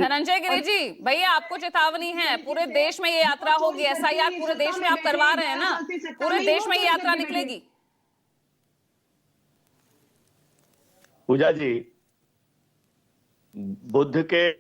धनंजय गिरि जी, भैया आपको चेतावनी है, पूरे देश में ये यात्रा होगी, एसआईआर पूरे देश में आप करवा रहे हैं ना, पूरे देश में ये यात्रा निकलेगी। पूजा जी, बुद्ध के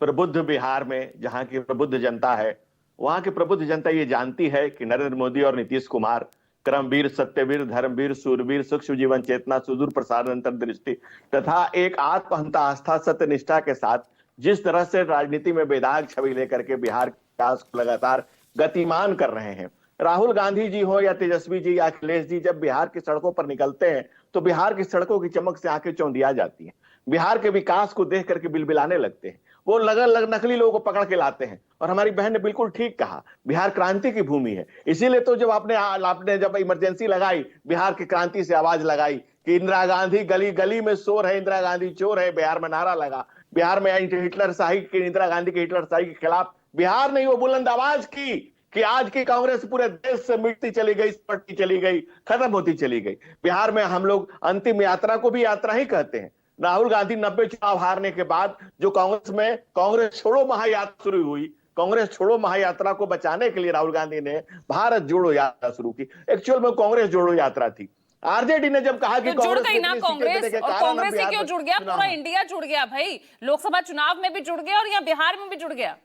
प्रबुद्ध बिहार में जहां की प्रबुद्ध जनता है, वहां की प्रबुद्ध जनता ये जानती है कि नरेंद्र मोदी और नीतीश कुमार कर्मवीर, सत्यवीर, धर्मवीर, सूरवीर, सूक्ष्म जीवन चेतना, सुदूर प्रसाद अंतर्दृष्टि तथा एक आत्महंता आस्था सत्यनिष्ठा के साथ जिस तरह से राजनीति में बेदाग छवि लेकर के बिहार के विकास को लगातार गतिमान कर रहे हैं। राहुल गांधी जी हो या तेजस्वी जी या अखिलेश जी, जब बिहार की सड़कों पर निकलते हैं तो बिहार की सड़कों की चमक से आंखें चौंधिया जाती हैं। बिहार के विकास को देख करके बिलबिलाने लगते हैं। वो नकली लोगों को पकड़ के लाते हैं। और हमारी बहन ने बिल्कुल ठीक कहा, बिहार क्रांति की भूमि है। इसीलिए तो जब आपने जब इमरजेंसी लगाई, बिहार की क्रांति से आवाज लगाई कि इंदिरा गांधी गली गली में शोर है, इंदिरा गांधी चोर है, बिहार में नारा लगा। बिहार में हिटलर शाही के, इंदिरा गांधी के हिटलर शाही के खिलाफ बिहार ने वो बुलंद आवाज की कि आज की कांग्रेस पूरे देश से मिटती चली गई, पटती चली गई, खत्म होती चली गई। बिहार में हम लोग अंतिम यात्रा को भी यात्रा ही कहते हैं। राहुल गांधी 90 चुनाव हारने के बाद जो कांग्रेस में कांग्रेस छोड़ो महायात्रा शुरू हुई, कांग्रेस छोड़ो महायात्रा को बचाने के लिए राहुल गांधी ने भारत जोड़ो यात्रा शुरू की। एक्चुअल में कांग्रेस जोड़ो यात्रा थी। आरजेडी ने जब कहा कि तो जुड़ गई ना कांग्रेस, और कांग्रेस ही क्यों जुड़ गया, पूरा इंडिया जुड़ गया भाई। लोकसभा चुनाव में भी जुड़ गया और यहाँ बिहार में भी जुड़ गया।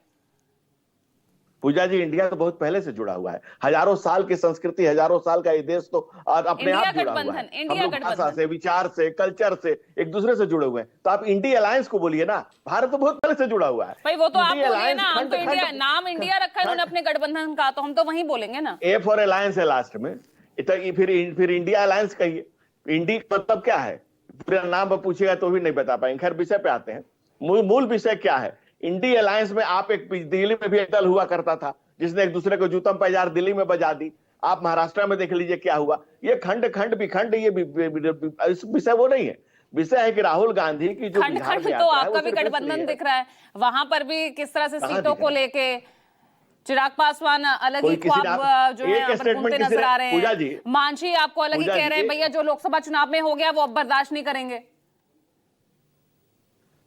पूजा जी, इंडिया तो बहुत पहले से जुड़ा हुआ है। हजारों साल की संस्कृति, हजारों साल का ये देश तो अपने आप जुड़ा हुआ है। हम लोग भाषा से, विचार से, कल्चर से एक दूसरे से जुड़े हुए हैं। तो आप इंडिया अलायंस को बोलिए ना, भारत तो बहुत पहले से जुड़ा हुआ है भाई। वो तो आप बोलिए ना, हम तो इंडिया, नाम इंडिया रखा है उन्होंने अपने गठबंधन का, तो हम तो वही बोलेंगे ना। ए फॉर अलायंस है लास्ट में, फिर इंडिया अलायंस कहिए। इंडिया मतलब क्या है, पूरा नाम पूछेगा तो भी नहीं बता पाएंगे। खैर, विषय पे आते हैं। मूल विषय क्या है। इंडिया अलायंस में आप एक दिल्ली में भी एक दल हुआ करता था जिसने एक दूसरे को जूतम पैजार दिल्ली में बजा दी। आप महाराष्ट्र में देख लीजिए क्या हुआ। ये खंड विखंड, ये विषय वो नहीं है। विषय है कि राहुल गांधी की जो खंड तो आपका भी गठबंधन दिख रहा है, वहां पर भी किस तरह से सीटों को लेके चिराग पासवान अलग ही ख्वाब जो है घूमते नजर आ रहे हैं। मांझी आपको अलग ही कह रहे हैं, भैया जो लोकसभा चुनाव में हो गया वो अब बर्दाश्त नहीं करेंगे।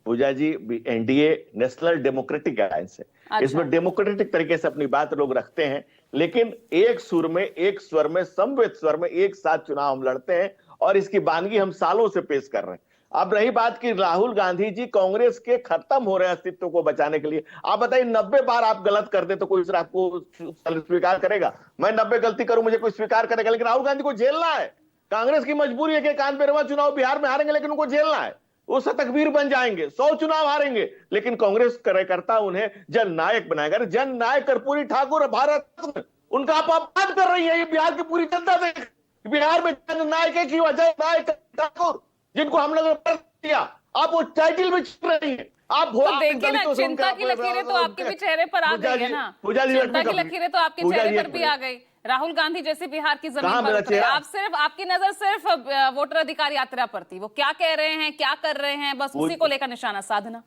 पूजा जी, एनडीए नेशनल डेमोक्रेटिक अलायंस है। अच्छा। इसमें डेमोक्रेटिक तरीके से अपनी बात लोग रखते हैं, लेकिन एक सुर में, एक स्वर में, समवेत स्वर में एक साथ चुनाव हम लड़ते हैं और इसकी वानगी हम सालों से पेश कर रहे हैं। अब रही बात कि राहुल गांधी जी कांग्रेस के खत्म हो रहे अस्तित्व को बचाने के लिए, आप बताइए 90 बार आप गलत कर दे तो कोई आपको स्वीकार करेगा? मैं 90 गलती करूं, मुझे कोई स्वीकार करेगा? लेकिन राहुल गांधी को झेलना है। कांग्रेस की मजबूरी है कि 91वां चुनाव बिहार में हारेंगे, लेकिन उनको झेलना है। वो शतकवीर बन जाएंगे, 100 चुनाव हारेंगे, लेकिन कांग्रेस कार्यकर्ता उन्हें जननायक बनाएगा। जननायक कर्पूरी ठाकुर भारत, उनका आप अपमान कर रही है ये बिहार की पूरी जनता से। बिहार में जननायक की वजह नायक ठाकुर, जिनको हम लोगों ने दिया, आप वो टाइटल में चल रही है। आप तो देखिए ना, चिंता की लकीरें तो आपके भी चेहरे पर आ गई है ना। चिंता की लकीरें तो आपके चेहरे पर भी आ गई। राहुल गांधी जैसे बिहार की जमीन पर उतरे, आप सिर्फ, आपकी नजर सिर्फ वोटर अधिकार यात्रा पर थी। वो क्या कह रहे हैं, क्या कर रहे हैं, बस उसी को लेकर निशाना साधना।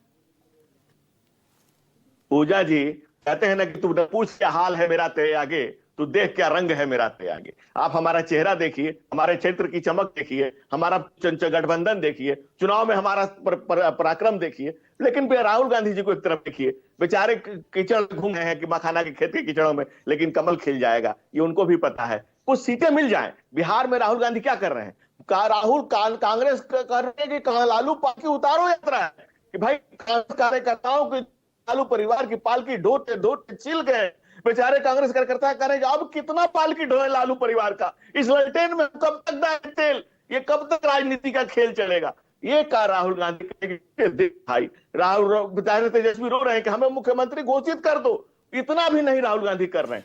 पूजा जी कहते हैं ना कि तू पूछ क्या हाल है मेरा तेरे आगे, तू देख क्या रंग है मेरा तेरे आगे। आप हमारा चेहरा देखिए, हमारे क्षेत्र की चमक देखिए, हमारा गठबंधन देखिए, चुनाव में हमारा पराक्रम देखिए। लेकिन राहुल गांधी जी को एक तरफ देखिए, बेचारे कीचड़ घूम रहे हैं कि मखाना के खेत के कीचड़ों में, लेकिन कमल खिल जाएगा, ये उनको भी पता है। कुछ सीटें मिल जाएं। बिहार में राहुल गांधी क्या कर रहे हैं? कांग्रेस कर रहे हैं कि लालू पालकी उतारो यात्रा है कि भाई कार्यकर्ताओं की, लालू परिवार की पालकी ढोते चिल गए। बेचारे कांग्रेस कार्यकर्ता करेंगे अब कितना पालकी ढोए लालू परिवार का, इस ललटेन में कब तक दाएं तेल, ये कब तक राजनीति का खेल चलेगा? ये कहा राहुल गांधी भाई। राहुल बेचारे तेजस्वी रो रहे हैं कि हमें मुख्यमंत्री घोषित कर दो, इतना भी नहीं राहुल गांधी कर रहे हैं।